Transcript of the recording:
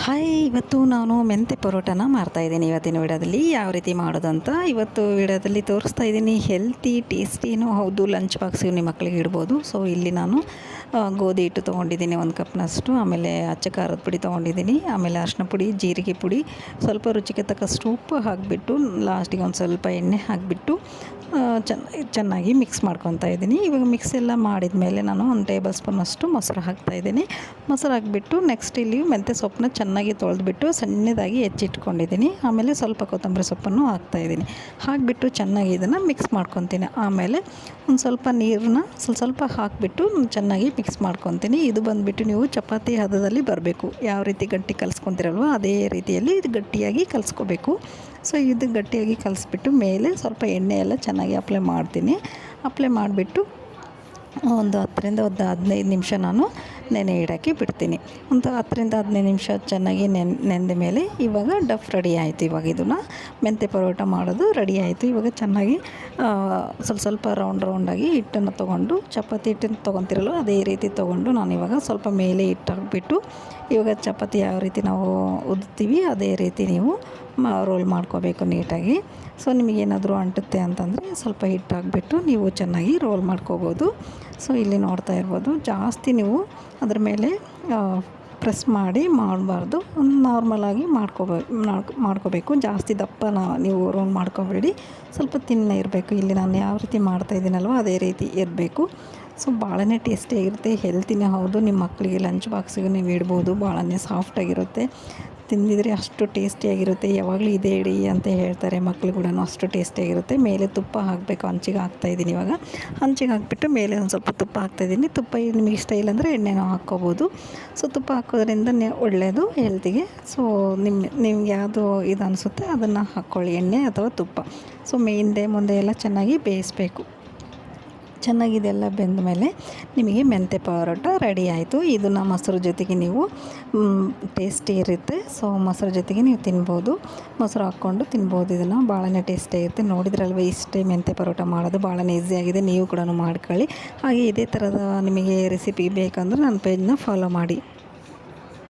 Hi, ಇವತ್ತು ನಾನು ಮೆಂತೆ ಪರೋಟನ ಮಾಡ್ತಾಯಿದ್ದೀನಿ. ಇವತ್ತಿನ ವಿಡಿಯೋದಲ್ಲಿ ಯಾವ ರೀತಿ ಮಾಡೋದಂತ ಇವತ್ತು ವಿಡಿಯೋದಲ್ಲಿ ತೋರಿಸ್ತಾ ಇದ್ದೀನಿ. ಹೆಲ್ತಿ ಟೇಸ್ಟಿನೂ ಹೌದು, ಲಂಚ್ ಬಾಕ್ಸಿಗೆ ನಿಮ್ಮ ಮಕ್ಕಳಿಗೆ ಇಡ್ಬೋದು. ಸೊ ಇಲ್ಲಿ ನಾನು ಗೋಧಿ ಹಿಟ್ಟು ತೊಗೊಂಡಿದ್ದೀನಿ 1 ಕಪ್ನಷ್ಟು. ಆಮೇಲೆ ಅಚ್ಚ ಖಾರದ ಪುಡಿ ತೊಗೊಂಡಿದ್ದೀನಿ. ಆಮೇಲೆ ಅರಿಶಿನ ಪುಡಿ, ಜೀರಿಗೆ ಪುಡಿ, ಸ್ವಲ್ಪ ರುಚಿಗೆ ತಕ್ಕಷ್ಟು ಉಪ್ಪು ಹಾಕಿಬಿಟ್ಟು ಲಾಸ್ಟಿಗೆ ಒಂದು ಸ್ವಲ್ಪ ಎಣ್ಣೆ ಹಾಕಿಬಿಟ್ಟು ಚೆನ್ನಾಗಿ ಮಿಕ್ಸ್ ಮಾಡ್ಕೊತಾ ಇದ್ದೀನಿ. ಇವಾಗ ಮಿಕ್ಸ್ ಎಲ್ಲ ಮಾಡಿದ ಮೇಲೆ ನಾನು 1 ಟೇಬಲ್ ಸ್ಪೂನಷ್ಟು ಮೊಸರು ಹಾಕ್ತಾಯಿದ್ದೀನಿ. ಮೊಸರು ಹಾಕಿಬಿಟ್ಟು ನೆಕ್ಸ್ಟ್ ಇಲ್ಲಿ ಮೆಂತ್ಯ ಸೊಪ್ಪನ್ನ ಚೆನ್ನಾಗಿ ತೊಳೆದ್ಬಿಟ್ಟು ಸಣ್ಣದಾಗಿ ಹೆಚ್ಚಿಟ್ಕೊಂಡಿದ್ದೀನಿ. ಆಮೇಲೆ ಸ್ವಲ್ಪ ಕೊತ್ತಂಬರಿ ಸೊಪ್ಪನ್ನು ಹಾಕ್ತಾಯಿದ್ದೀನಿ. ಹಾಕಿಬಿಟ್ಟು ಚೆನ್ನಾಗಿ ಇದನ್ನು ಮಿಕ್ಸ್ ಮಾಡ್ಕೊತೀನಿ. ಆಮೇಲೆ ಒಂದು ಸ್ವಲ್ಪ ನೀರನ್ನ ಸ್ವಲ್ಪ ಹಾಕಿಬಿಟ್ಟು ಚೆನ್ನಾಗಿ ಮಿಕ್ಸ್ ಮಾಡ್ಕೊತೀನಿ. ಇದು ಬಂದುಬಿಟ್ಟು ನೀವು ಚಪಾತಿ ಹದದಲ್ಲಿ ಬರಬೇಕು. ಯಾವ ರೀತಿ ಗಟ್ಟಿ ಕಲಿಸ್ಕೊತೀರಲ್ವ ಅದೇ ರೀತಿಯಲ್ಲಿ ಇದು ಗಟ್ಟಿಯಾಗಿ ಕಲಿಸ್ಕೋಬೇಕು. ಸೊ ಇದು ಗಟ್ಟಿಯಾಗಿ ಕಲಿಸ್ಬಿಟ್ಟು ಮೇಲೆ ಸ್ವಲ್ಪ ಎಣ್ಣೆ ಎಲ್ಲ ಚೆನ್ನಾಗಿ ಅಪ್ಲೈ ಮಾಡ್ತೀನಿ. ಅಪ್ಲೈ ಮಾಡಿಬಿಟ್ಟು ಒಂದು 10ರಿಂದ 15 ನಿಮಿಷ ನಾನು ನೆನೆ ಇಡೋಕ್ಕೆ ಬಿಡ್ತೀನಿ. ಒಂದು 10ರಿಂದ 15 ನಿಮಿಷ ಚೆನ್ನಾಗಿ ನೆಂದ ಮೇಲೆ ಇವಾಗ ಡಫ್ ರೆಡಿ ಆಯಿತು. ಇವಾಗ ಇದನ್ನು ಮೆಂತ್ಯ ಪರೋಟ ಮಾಡೋದು ರೆಡಿ ಆಯಿತು. ಇವಾಗ ಚೆನ್ನಾಗಿ ಸ್ವಲ್ಪ ರೌಂಡಾಗಿ ಹಿಟ್ಟನ್ನು ತೊಗೊಂಡು, ಚಪಾತಿ ಹಿಟ್ಟನ್ನು ತೊಗೊತಿರಲ್ಲ ಅದೇ ರೀತಿ ತೊಗೊಂಡು ನಾನು ಇವಾಗ ಸ್ವಲ್ಪ ಮೇಲೆ ಹಿಟ್ಟು ಹಾಕ್ಬಿಟ್ಟು, ಇವಾಗ ಚಪಾತಿ ಯಾವ ರೀತಿ ನಾವು ಉದ್ತೀವಿ ಅದೇ ರೀತಿ ನೀವು ರೋಲ್ ಮಾಡ್ಕೋಬೇಕು ನೀಟಾಗಿ. ಸೊ ನಿಮಗೇನಾದರೂ ಅಂಟುತ್ತೆ ಅಂತಂದರೆ ಸ್ವಲ್ಪ ಹಿಟ್ಟು ಹಾಕ್ಬಿಟ್ಟು ನೀವು ಚೆನ್ನಾಗಿ ರೋಲ್ ಮಾಡ್ಕೋಬೋದು. ಸೊ ಇಲ್ಲಿ ನೋಡ್ತಾ ಇರ್ಬೋದು, ಜಾಸ್ತಿ ನೀವು ಅದ್ರ ಮೇಲೆ ಪ್ರೆಸ್ ಮಾಡಬಾರ್ದು. ನಾರ್ಮಲಾಗಿ ಮಾಡ್ಕೋಬೇಕು. ಜಾಸ್ತಿ ದಪ್ಪನ ನೀವು ರೋಲ್ ಮಾಡ್ಕೋಬೇಡಿ, ಸ್ವಲ್ಪ ತಿನ್ನ ಇರಬೇಕು. ಇಲ್ಲಿ ನಾನು ಯಾವ ರೀತಿ ಮಾಡ್ತಾಯಿದ್ದೀನಲ್ವ ಅದೇ ರೀತಿ ಇರಬೇಕು. ಸೊ ಭಾಳನೇ ಟೇಸ್ಟಿಯಾಗಿರುತ್ತೆ, ಹೆಲ್ತಿನೇ ಹೌದು. ನಿಮ್ಮ ಮಕ್ಕಳಿಗೆ ಲಂಚ್ ಬಾಕ್ಸಿಗೆ ನೀವು ಇಡ್ಬೋದು. ಭಾಳನೇ ಸಾಫ್ಟಾಗಿರುತ್ತೆ, ತಿಂದಿದ್ರೆ ಅಷ್ಟು ಟೇಸ್ಟಿಯಾಗಿರುತ್ತೆ. ಯಾವಾಗಲೂ ಇದೇ ಇಡಿ ಅಂತ ಹೇಳ್ತಾರೆ ಮಕ್ಕಳು ಕೂಡ, ಅಷ್ಟು ಟೇಸ್ಟಿಯಾಗಿರುತ್ತೆ. ಮೇಲೆ ತುಪ್ಪ ಹಾಕಬೇಕು. ಹಂಚಿಗೆ ಹಾಕ್ತಾಯಿದ್ದೀನಿ. ಇವಾಗ ಹಂಚಿಗೆ ಹಾಕಿಬಿಟ್ಟು ಮೇಲೆ ಒಂದು ಸ್ವಲ್ಪ ತುಪ್ಪ ಹಾಕ್ತಾಯಿದ್ದೀನಿ. ತುಪ್ಪ ನಿಮಗೆ ಇಷ್ಟ ಇಲ್ಲಾಂದರೆ ಎಣ್ಣೆನೂ ಹಾಕ್ಕೋಬೋದು. ಸೊ ತುಪ್ಪ ಹಾಕೋದ್ರಿಂದ ಒಳ್ಳೆಯದು ಹೆಲ್ತಿಗೆ. ಸೊ ನಿಮ್ಗೆ ಯಾವುದು ಇದು ಅನಿಸುತ್ತೆ ಅದನ್ನು ಹಾಕ್ಕೊಳ್ಳಿ, ಎಣ್ಣೆ ಅಥವಾ ತುಪ್ಪ. ಸೊ ಮುಂದೆ ಎಲ್ಲ ಚೆನ್ನಾಗಿ ಬೇಯಿಸಬೇಕು. ಚೆನ್ನಾಗಿದೆಲ್ಲ ಬೆಂದ ಮೇಲೆ ನಿಮಗೆ ಮೆಂತ್ಯ ಪರೋಟ ರೆಡಿ ಆಯಿತು. ಇದನ್ನು ಮೊಸರು ಜೊತೆಗೆ ನೀವು ಟೇಸ್ಟಿ ಇರುತ್ತೆ. ಸೊ ಮೊಸರು ಜೊತೆಗೆ ನೀವು ತಿನ್ಬೋದು, ಮೊಸರು ಹಾಕ್ಕೊಂಡು ತಿನ್ಬೋದು. ಇದನ್ನು ಭಾಳನೇ ಟೇಸ್ಟಿಯಾಗಿರುತ್ತೆ. ನೋಡಿದ್ರಲ್ವ, ಇಷ್ಟೇ ಮೆಂತ್ಯ ಪರೋಟ ಮಾಡೋದು ಭಾಳನೇ ಈಸಿಯಾಗಿದೆ. ನೀವು ಕೂಡ ಮಾಡ್ಕೊಳ್ಳಿ. ಹಾಗೆ ಇದೇ ಥರದ ನಿಮಗೆ ರೆಸಿಪಿ ಬೇಕಂದ್ರೆ ನನ್ನ ಪೇಜ್ನ ಫಾಲೋ ಮಾಡಿ.